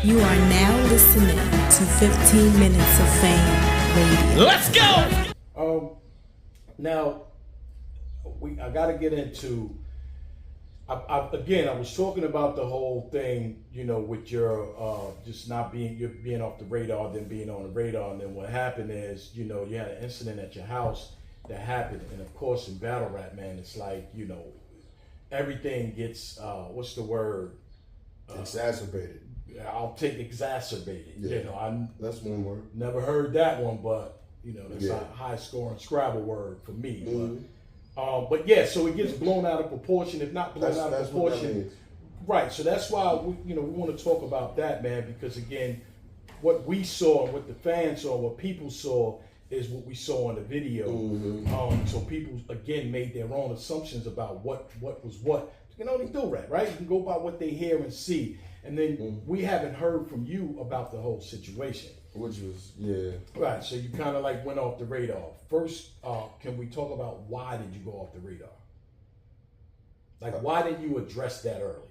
You are now listening to 15 Minutes of Fame Radio. Let's go! Now, I got to get into, again, I was talking about the whole thing, you know, with your just not being, you're being off the radar, then being on the radar. And then what happened is, you know, you had an incident at your house that happened. And of course, in battle rap, man, it's like, you know, everything gets, what's the word? Exacerbated. I'll take exacerbated. Yeah, you know, that's one word. Never heard that one, but you know, that's a high scoring Scrabble word for me. Mm-hmm. But yeah, so it gets blown out of proportion, if not blown out of proportion. Right. So that's why we want to talk about that, man, because again, what we saw, what the fans saw, what people saw is what we saw in the video. Mm-hmm. So people again made their own assumptions about what was what. You can only do that, right? You can go by what they hear and see. And then we haven't heard from you about the whole situation. Which was, Right, so you kind of like went off the radar. First, can we talk about why did you go off the radar? Like, why didn't you address that early?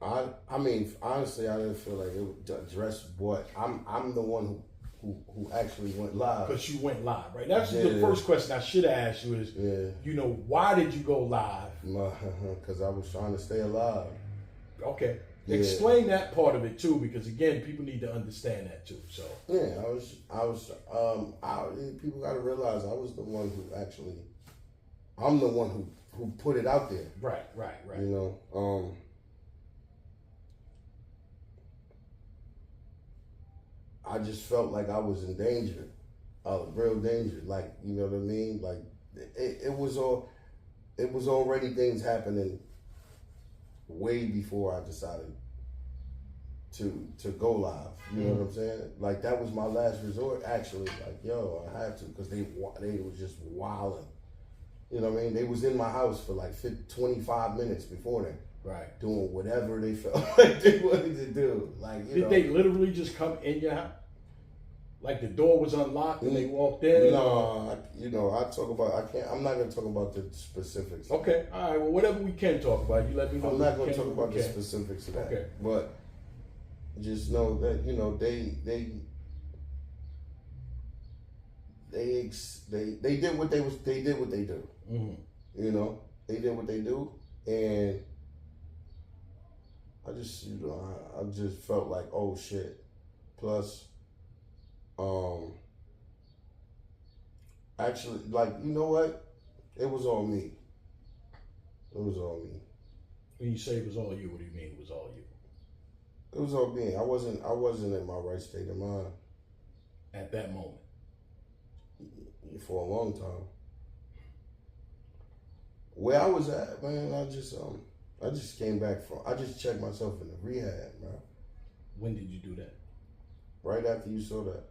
I mean, honestly, I didn't feel like it would address what. I'm the one who actually went live. Because you went live, right? That's the first question I should have asked you is, you know, why did you go live? Because I was trying to stay alive. Okay. Yeah. Explain that part of it too, because again, people need to understand that too. So people got to realize I was the one who actually, I'm the one who put it out there. Right. You know, I just felt like I was in danger, real danger. Like, you know what I mean? Like it was already things happening way before I decided to go live. You know what I'm saying? Like, that was my last resort, actually. Like, yo, I had to, because they was just wilding. You know what I mean? They was in my house for like 25 minutes before that. Right. Doing whatever they felt like they wanted to do. Like, did they literally just come in your house? Like the door was unlocked and they walked in? No, I'm not going to talk about the specifics. Okay, all right, well, whatever we can talk about, you let me know. I'm not going to talk about the specifics of that. Okay. But just know that, you know, they did what they do. Mm-hmm. You know, they did what they do, and I just, you know, I just felt like, oh shit. Plus, actually, like, you know what? It was all me. It was all me. When you say it was all you, what do you mean it was all you? It was all me. I wasn't in my right state of mind at that moment. For a long time. Where I was at, man, I just came back from. I just checked myself in the rehab, man. When did you do that? Right after you saw that.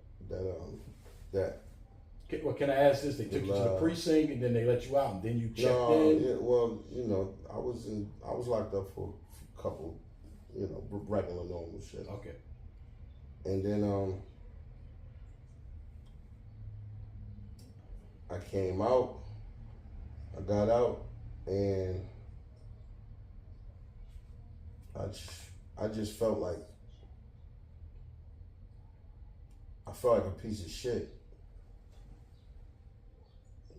Well, can I ask this? They took you to the precinct and then they let you out and then you checked in? Yeah, well, you know, I was locked up for a couple, you know, regular normal shit. Okay. And then I came out, I got out, and I just felt like a piece of shit.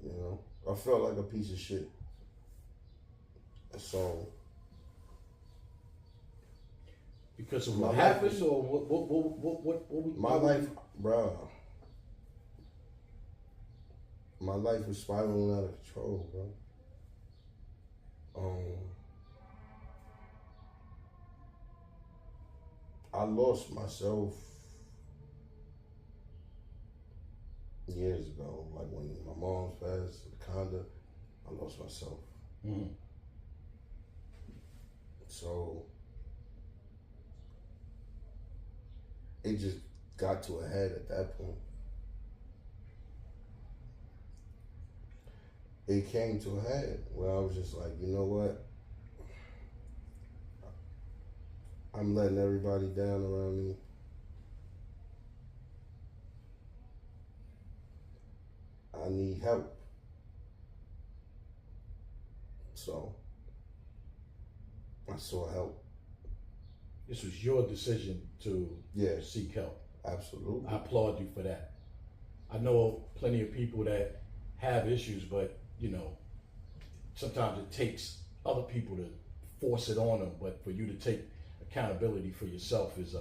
You know, I felt like a piece of shit. So, because of what happened, or what? My life, bro. My life was spiraling out of control, bro. I lost myself years ago, like when my mom's passed, kinda, I lost myself. Mm-hmm. So it just got to a head at that point. It came to a head where I was just like, you know what? I'm letting everybody down around me. I need help. So I saw help. this was your decision to Yeah. seek help. Absolutely. I applaud you for that. I know plenty of people that have issues, but you know, sometimes it takes other people to force it on them. But for you to take accountability for yourself is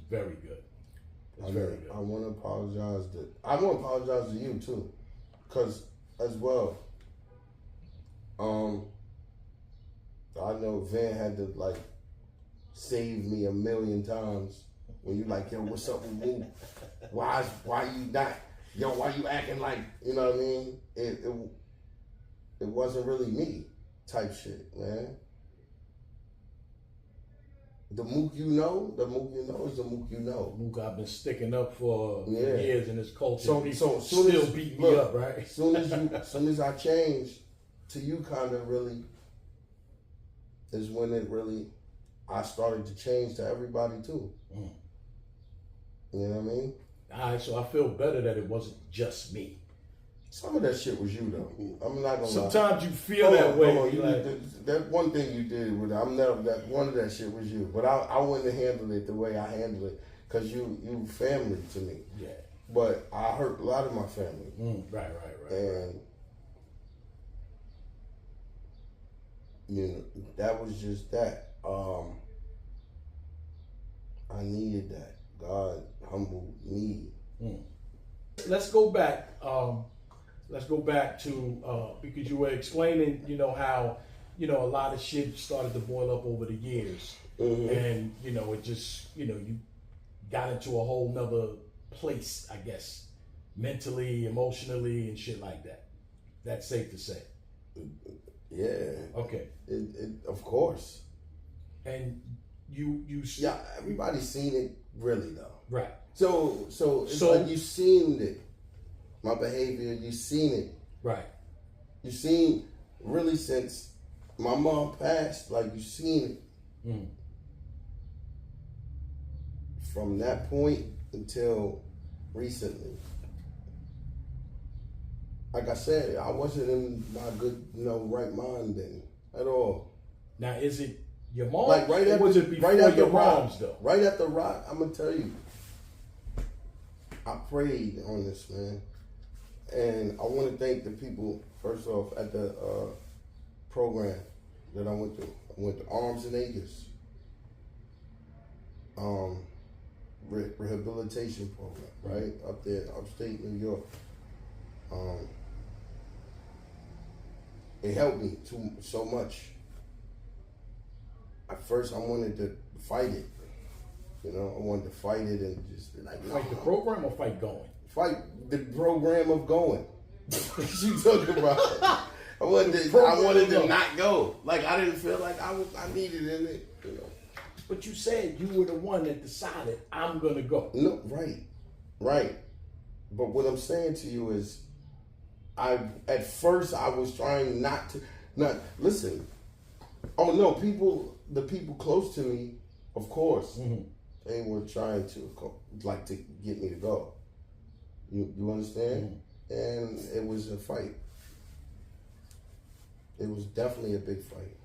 very good. It's very good. I want to apologize to you too, cause as well. I know Van had to like save me a million times when you like, yo, what's up with Mook? Why you not? Yo, why you acting like, you know what I mean? It wasn't really me type shit, man. The Mook you know is the Mook you know. Mook, I've been sticking up for years in this culture. So people soon still as, beat me up, right? As soon as I changed to you, kind of really is when I started to change to everybody too. Mm. You know what I mean? All right, so I feel better that it wasn't just me. Some of that shit was you though. I'm not gonna lie. Sometimes you feel that way. That one thing you did with one of that shit was you. But I wouldn't have handled it the way I handled it because you family to me. Yeah. But I hurt a lot of my family. Right. And you know, that was just that. I needed that. God humbled me. Let's go back. Let's go back to because you were explaining, you know, how, you know, a lot of shit started to boil up over the years, and you know, it just, you know, you got into a whole nother place, I guess, mentally, emotionally, and shit like that. That's safe to say. Yeah. Okay. Of course. And you. Yeah, everybody's seen it, really though. Right. So it's like you've seen it. My behavior, you've seen it. Right. You've seen really since my mom passed, like you've seen it. From that point until recently. Like I said, I wasn't in my good, right mind then at all. Now, is it your mom? Like right after, was it before right after your Rock, mom's though? Right after Rock, I'm gonna tell you. I prayed on this, man. And I want to thank the people, first off, at the program that I went to. I went to Arms and Aegis. Rehabilitation program, right? Up there, upstate New York. It helped me so much. At first, I wanted to fight it. You know, I wanted to fight it and just be like, Fight the program or fight going? Fight the program of going. What you talking about? I wanted to not go. Like I didn't feel like I needed it. You know. But you said you were the one that decided I'm gonna go. No, right. But what I'm saying to you is, at first I was trying not listen. Oh no, the people close to me, of course, they were trying to get me to go. You understand? And it was a fight. It was definitely a big fight.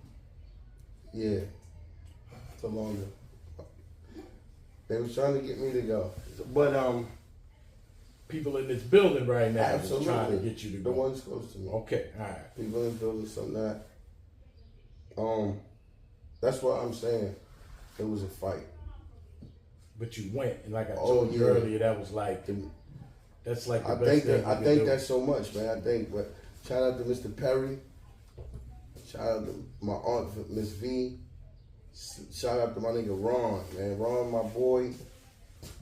Yeah. It's a longer. They was trying to get me to go. But people in this building right now absolutely is trying to get you to go. The ones close to me. Okay, all right. People in this building, something that. That's what I'm saying. It was a fight. But you went, and like I told you earlier, that was like that's like the best thing. I thank that so much, man. But shout out to Mr. Perry. Shout out to my aunt, Miss V. Shout out to my nigga Ron, man. Ron, my boy.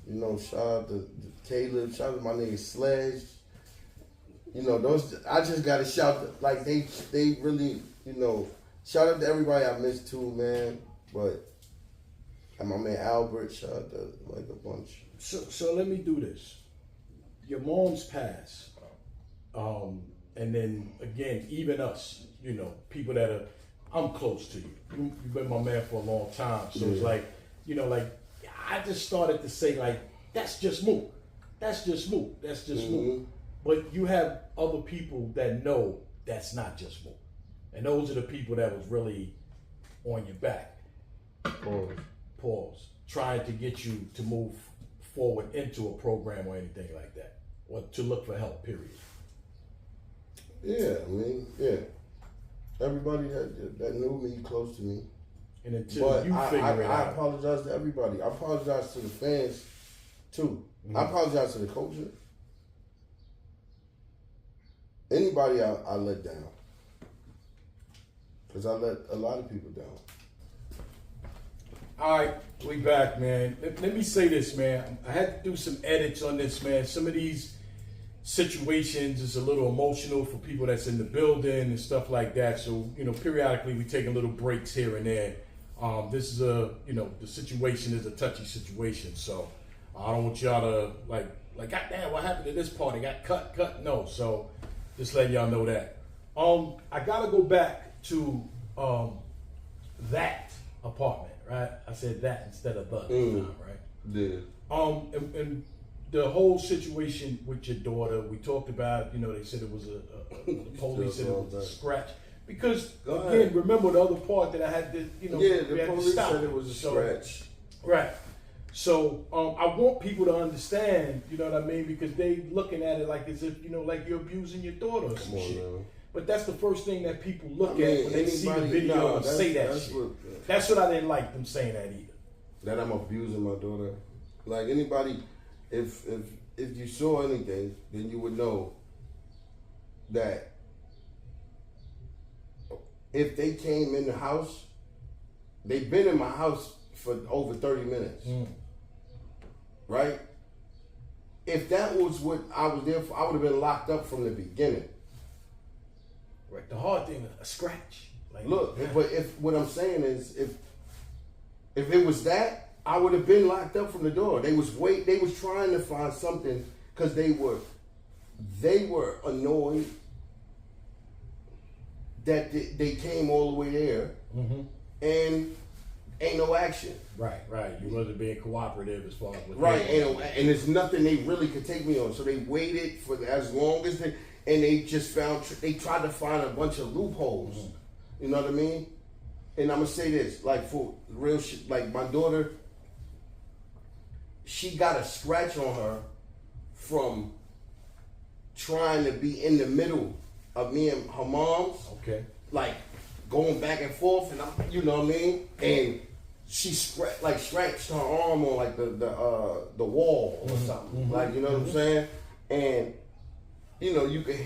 You know, shout out to Caleb. Shout out to my nigga Sledge. You know, those. I just gotta shout. Like they really, you know. Shout out to everybody I missed too, man. But and my man Albert. Shout out to like a bunch. So let me do this. Your mom's passed, and then again, even us, you know, people that are, I'm close to you. You've been my man for a long time, so it's like, you know, like I just started to say like, that's just Mook, that's just Mook, that's just Mook. But you have other people that know that's not just Mook, and those are the people that was really on your back. Pause. trying to get you to move forward into a program or anything like that, or to look for help, period? Yeah, I mean, yeah. Everybody that knew me, close to me. And until you figure it out. I apologize to everybody. I apologize to the fans, too. Mm-hmm. I apologize to the culture. Anybody I let down. Because I let a lot of people down. All right, we back, man. Let me say this, man. I had to do some edits on this, man. Some of these situations is a little emotional for people that's in the building and stuff like that. So, periodically we take a little breaks here and there. This is the situation is a touchy situation. So I don't want y'all to like, goddamn, what happened to this party? Got cut. No. So just letting y'all know that. I gotta go back to that apartment, right? I said that instead of the time, right? Yeah. And the whole situation with your daughter, we talked about, they said it was the police said it was a scratch. Because, again, remember the other part that I had to, yeah, the police said it was a scratch. Right. So, I want people to understand, you know what I mean? Because they looking at it like as if, like you're abusing your daughter or some shit. Man. But that's the first thing that people look at when they see the video and say that shit. That's what I didn't like them saying that either. That I'm abusing my daughter. Like anybody, if you saw anything, then you would know that if they came in the house, they've been in my house for over 30 minutes. Right? If that was what I was there for, I would have been locked up from the beginning. Right. The hard thing is a scratch. Like, look, but if what I'm saying is if it was that, I would have been locked up from the door. They was trying to find something because they were annoyed that they came all the way there and ain't no action. Right. You wasn't being cooperative as far as right, and there's nothing they really could take me on. So they waited for as long as and they just they tried to find a bunch of loopholes. You know what I mean? And I'm gonna say this, like for real shit, like my daughter, she got a scratch on her from trying to be in the middle of me and her mom's. Okay. Like going back and forth, and you know what I mean? And she scratched her arm on like the wall or something. Like, you know what I'm saying? And you can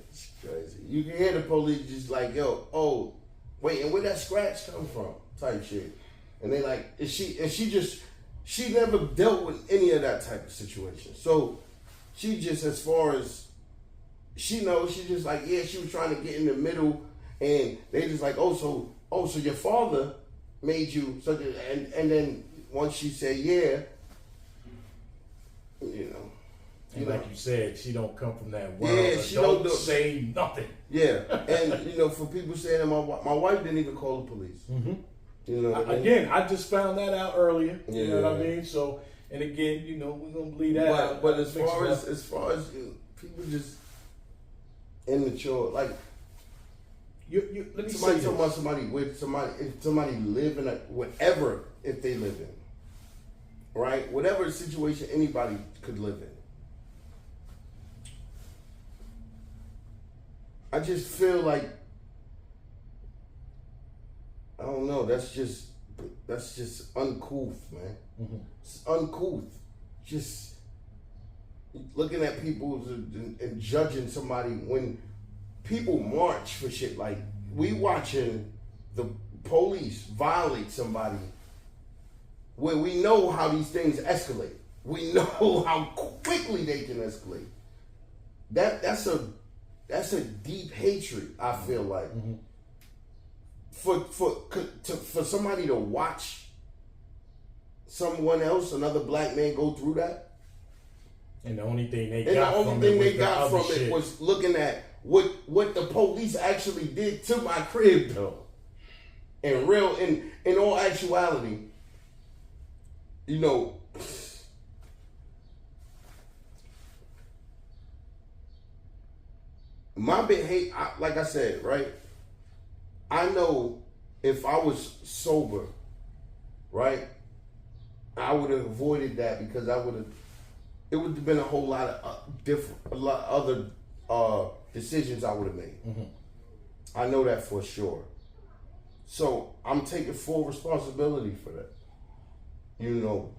it's crazy. You can hear the police just like, yo, wait, and where that scratch come from? Type shit. And they like, she never dealt with any of that type of situation. So she just, as far as she knows, she just like, yeah, she was trying to get in the middle, and they just like, so your father made you such a, and then once she said yeah, and like you said, she don't come from that world. Yeah, she don't say nothing. Yeah, and for people saying that my wife didn't even call the police. You know what I mean? Again, I just found that out earlier. You know what I mean? So, and again, we're gonna bleed that out. But as far as people just immature, like let me somebody say talking about if somebody live in whatever if they live in, right? Whatever situation anybody could live in. I just feel like, I don't know, that's just uncouth, man. It's uncouth. Just looking at people and judging somebody when people march for shit. Like, we watching the police violate somebody where we know how these things escalate. We know how quickly they can escalate. That's a deep hatred, I feel like. For somebody to watch someone else, another black man, go through that. And the only thing they got from it was looking at what the police actually did to my crib, though. In all actuality, my big hate, like I said, right? I know if I was sober, right, I would have avoided that because it would have been a whole lot of other decisions I would have made. Mm-hmm. I know that for sure. So I'm taking full responsibility for that. You know,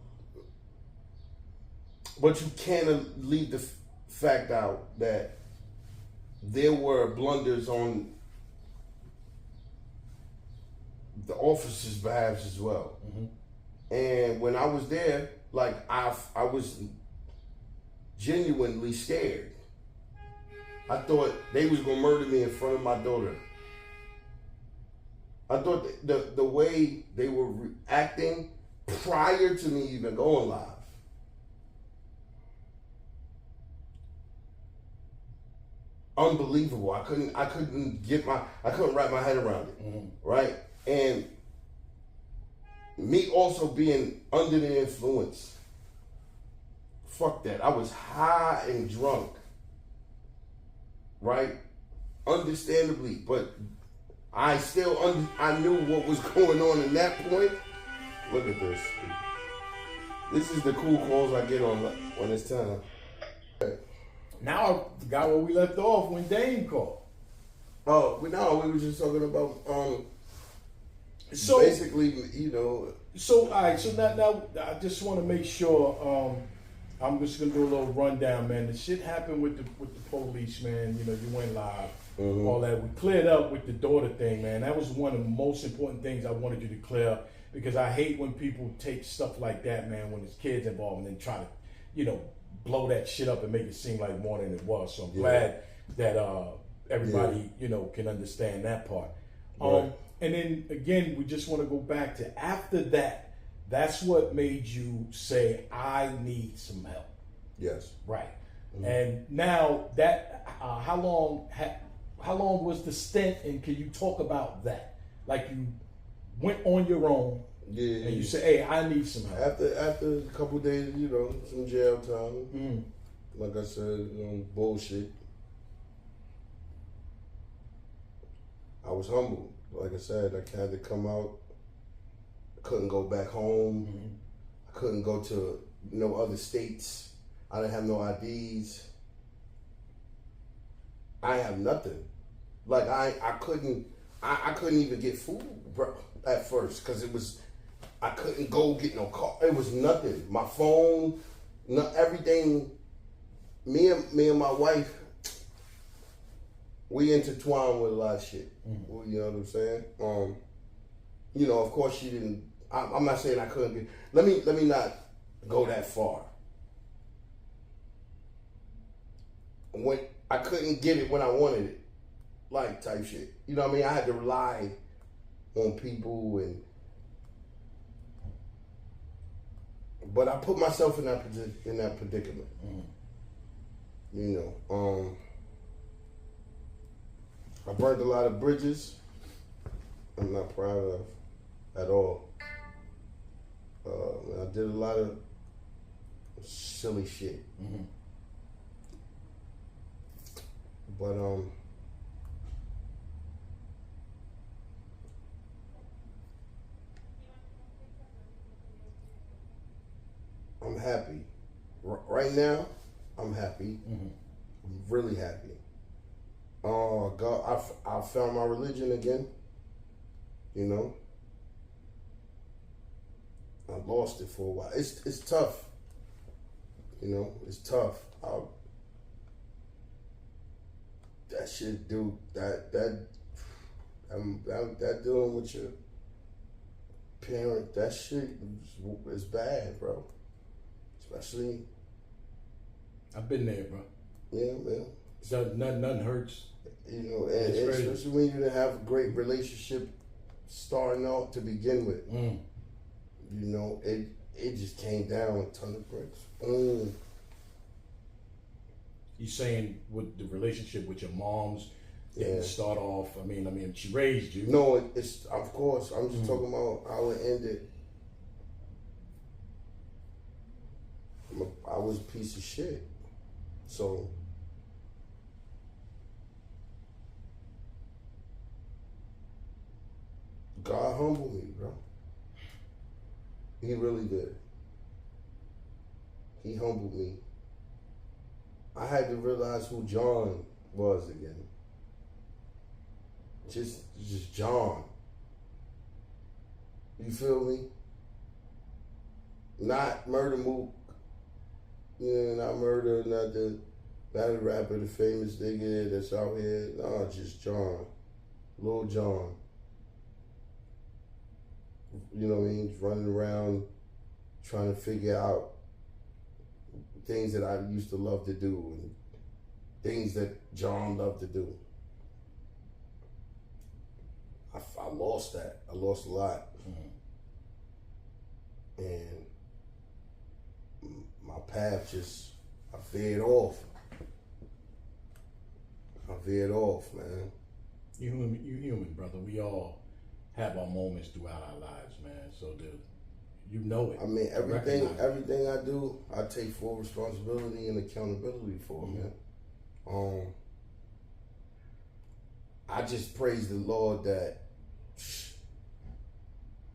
but you can't leave the fact out that there were blunders on the officers' behalf as well. Mm-hmm. And when I was there, like I was genuinely scared. I thought they was gonna murder me in front of my daughter. I thought the way they were reacting prior to me even going live. Unbelievable. I couldn't wrap my head around it. Mm-hmm. Right? And me also being under the influence. Fuck that. I was high and drunk. Right? Understandably, but I still I knew what was going on in that point. Look at this. This is the cool calls I get on when it's time. Now I forgot where we left off when Dame called. Oh, no, we were just talking about so basically, you know. So all right, so now I just want to make sure. I'm just gonna do a little rundown, man. The shit happened with the police, man. You know, you went live, mm-hmm. all that. We cleared up with the daughter thing, man. That was one of the most important things I wanted you to clear up because I hate when people take stuff like that, man, when there's kids involved and then try to, you know, blow that shit up and make it seem like more than it was. So I'm glad that everybody, you know, can understand that part. Right. And then again, we just want to go back to after that. That's what made you say, I need some help. Yes. Right. Mm-hmm. And now that, how long was the stint, and can you talk about that? Like you went on your own, and you say, hey, I need some help. After a couple of days, you know, some jail time. Mm. Like I said, bullshit. I was humbled. Like I said, I had to come out. Couldn't go back home. Mm-hmm. I couldn't go to no other states. I didn't have no IDs. I have nothing. Like I couldn't even get food, bro, at first because I couldn't go get no car. It was nothing. My phone, everything. Me and my wife, we intertwined with a lot of shit. Mm-hmm. You know what I'm saying? You know, of course she didn't. I'm not saying I couldn't get. Let me not go that far. When I couldn't get it when I wanted it, like type shit. You know what I mean? I had to rely on people but I put myself in that predicament. Mm. You know, I burned a lot of bridges. I'm not proud of at all. I did a lot of silly shit. Mm-hmm. But I'm happy. Right now, I'm happy. Mm-hmm. I'm really happy. God, I found my religion again. You know, I lost it for a while. It's tough. You know, it's tough. That shit, dude. That dealing with your parent. That shit is bad, bro. Especially. I've been there, bro. Yeah, man. So nothing hurts. You know, and especially when you didn't have a great relationship starting off to begin with. Mm. You know, it just came down a ton of bricks. You saying with the relationship with your mom's didn't start off? I mean, she raised you. No, it's of course. I'm just talking about how it ended. I was a piece of shit, so. God humbled me, bro. He really did. He humbled me. I had to realize who John was again. Just John. You feel me? Not MURDA MOOK. Yeah, not MURDA, not the battle rapper, the famous nigga that's out here. No, just John. Lil John. You know what I mean? Running around trying to figure out things that I used to love to do and things that John loved to do. I lost that. I lost a lot. And my path just, I veered off. Man. You human, brother. We all have our moments throughout our lives, man. So you know it. I mean, everything I do, I take full responsibility and accountability for, man. I just praise the Lord that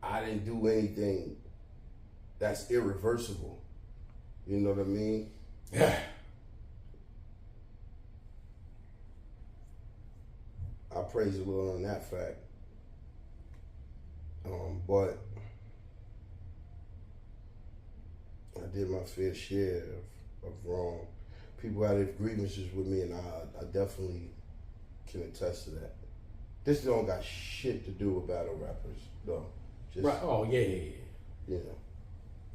I didn't do anything that's irreversible. You know what I mean? Yeah. I praise the Lord on that fact. But I did my fair share of wrong. People had grievances with me, and I definitely can attest to that. This don't got shit to do with battle rappers, though. Just, Right. Oh, yeah. You know.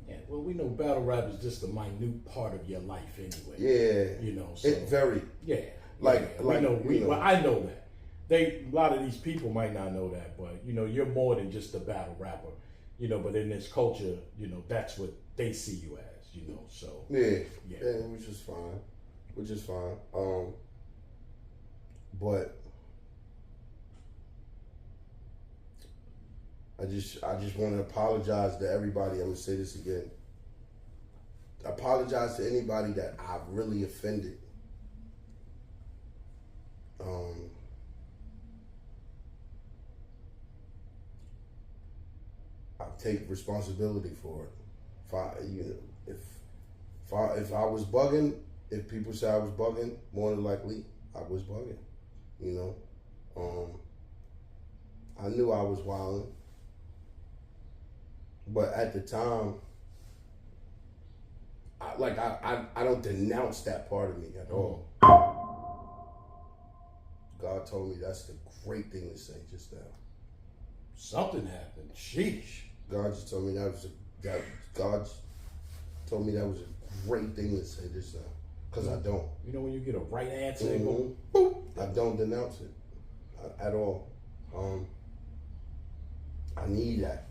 Yeah, well, we know battle rap is just a minute part of your life anyway. Yeah. You know, so. It very. Yeah. Like, we know. you know. Well, I know that. A lot of these people might not know that, but, you know, you're more than just a battle rapper. You know, but in this culture, you know, that's what they see you as, you know, so. Yeah, which is fine. But I just want to apologize to everybody. I'm gonna say this again. I apologize to anybody that I've really offended. I take responsibility for it. If I was bugging, if people say I was bugging, more than likely I was bugging. You know, I knew I was wilding, but at the time, I don't denounce that part of me at all. God told me that's the great thing to say just now. Something happened. Sheesh. God just told me that was a great thing to say just now. Because I don't. You know when you get a right answer, Mm-hmm. go, boop. I don't denounce it at all. I need that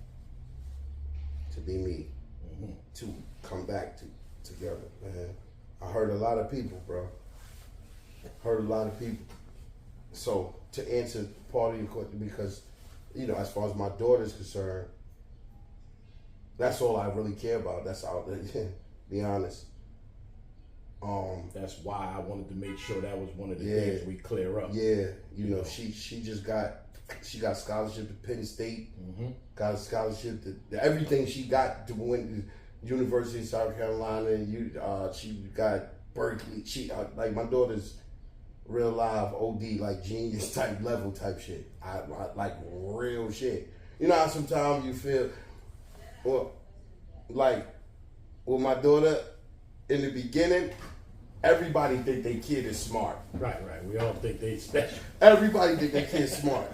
to be me, to come back together, man. I hurt a lot of people, bro. So to answer part of your question, because, you know, as far as my daughter's concerned, that's all I really care about. That's all. Be honest. That's why I wanted to make sure that was one of the things we clear up. Yeah, you know, she got scholarship to Penn State, got a scholarship to everything she got to win University of South Carolina. She got Berkeley. She like my daughter's real live OD, like genius type level type shit. I like real shit. You know how sometimes you feel, well, like with my daughter in the beginning, everybody think their kid is smart. Right. We all think they special. Everybody think their kid's smart.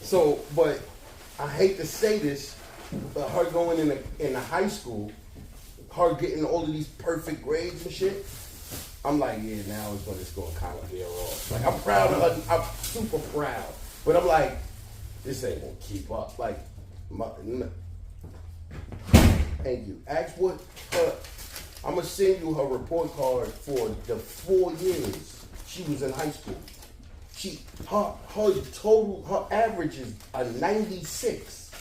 So, but I hate to say this, but her going in the high school, her getting all of these perfect grades and shit, I'm like, yeah, now is when it's going to kind of veer off. Like, I'm proud of her. I'm super proud. But I'm like, this ain't going to keep up. Like, thank you. Ask what her, I'm going to send you her report card for the 4 years she was in high school. Her average is a 96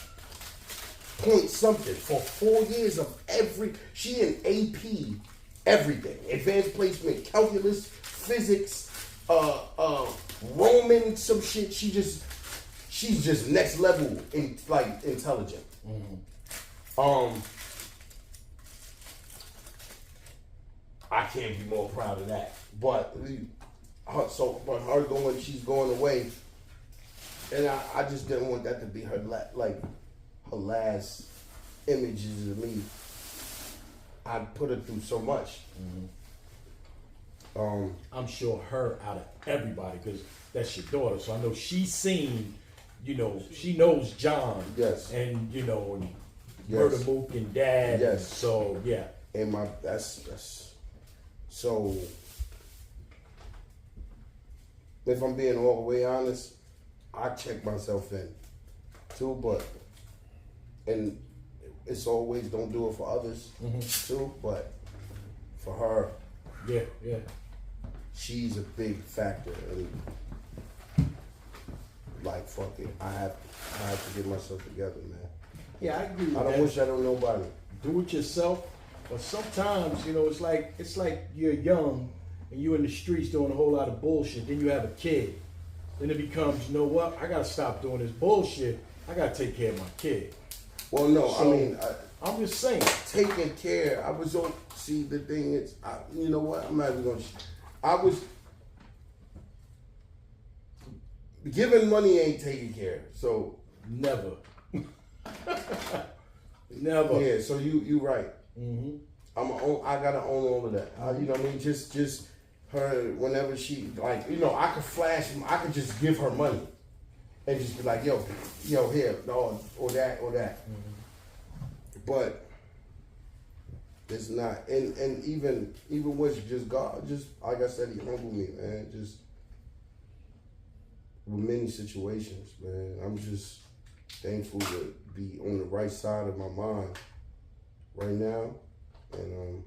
point something for 4 years of she in AP everything. Advanced placement, calculus, physics, Roman, some shit. She's just next level intelligent. I can't be more proud of that. But her going, she's going away, and I just didn't want that to be her her last images of me. I put her through so much. I'm sure her out of everybody, because that's your daughter. So I know she's seen, she knows John. Yes. And, Yes. MURDA, MOOK, and Dad. Yes. So, yeah. And that's so. If I'm being all the way honest, I check myself in too, and it's always don't do it for others too, but for her, yeah, she's a big factor, and like fuck it, I have to get myself together, man. Yeah, I agree with I don't that. wish I don't nobody. Do it yourself, but sometimes, it's like you're young and you're in the streets doing a whole lot of bullshit. Then you have a kid. Then it becomes, you know what? I gotta stop doing this bullshit. I gotta take care of my kid. Well, no, So, I mean, I'm just saying. taking care. I was on. See, the thing is, you know what? I'm not even gonna. I was giving money ain't taking care. So Never. Never. yeah. So you right. Mm-hmm. I gotta own all of that. You know what I mean? Just her whenever she I could flash. I could just give her money and just be like, yo, here, no, or that. But it's not, and even with just God, just like I said, He humbled me, man. Just with many situations, man. I'm just thankful to be on the right side of my mind right now, and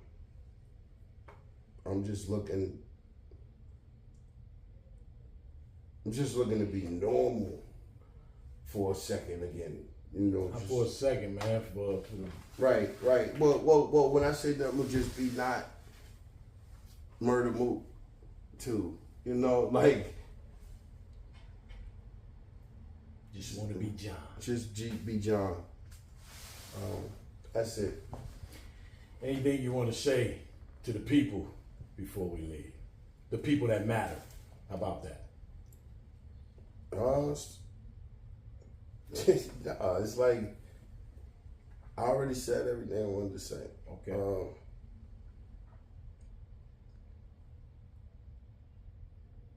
I'm just looking to be normal for a second again. Not for a second, man. For Right. Well, when I say that, I'm gonna just be not MURDA MOOK too. just want to be John. Just be John. That's it. Anything you want to say to the people before we leave? The people that matter. How about that? It's like I already said everything I wanted to say. Okay.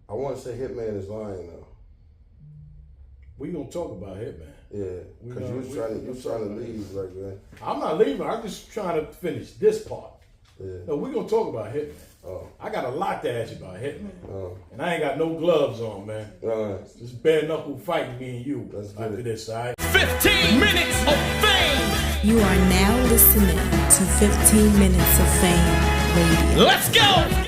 I want to say Hitman is lying though. We gonna talk about Hitman. Yeah, because you was trying to leave, like, man. I'm not leaving. I'm just trying to finish this part. Yeah. No, we gonna talk about Hitman. Oh. I got a lot to ask you about Hitman. Oh. And I ain't got no gloves on, man. Just bare knuckle fighting me and you after this, all right? 15 minutes of fame. You are now listening to 15 Minutes of Fame Radio. Let's go.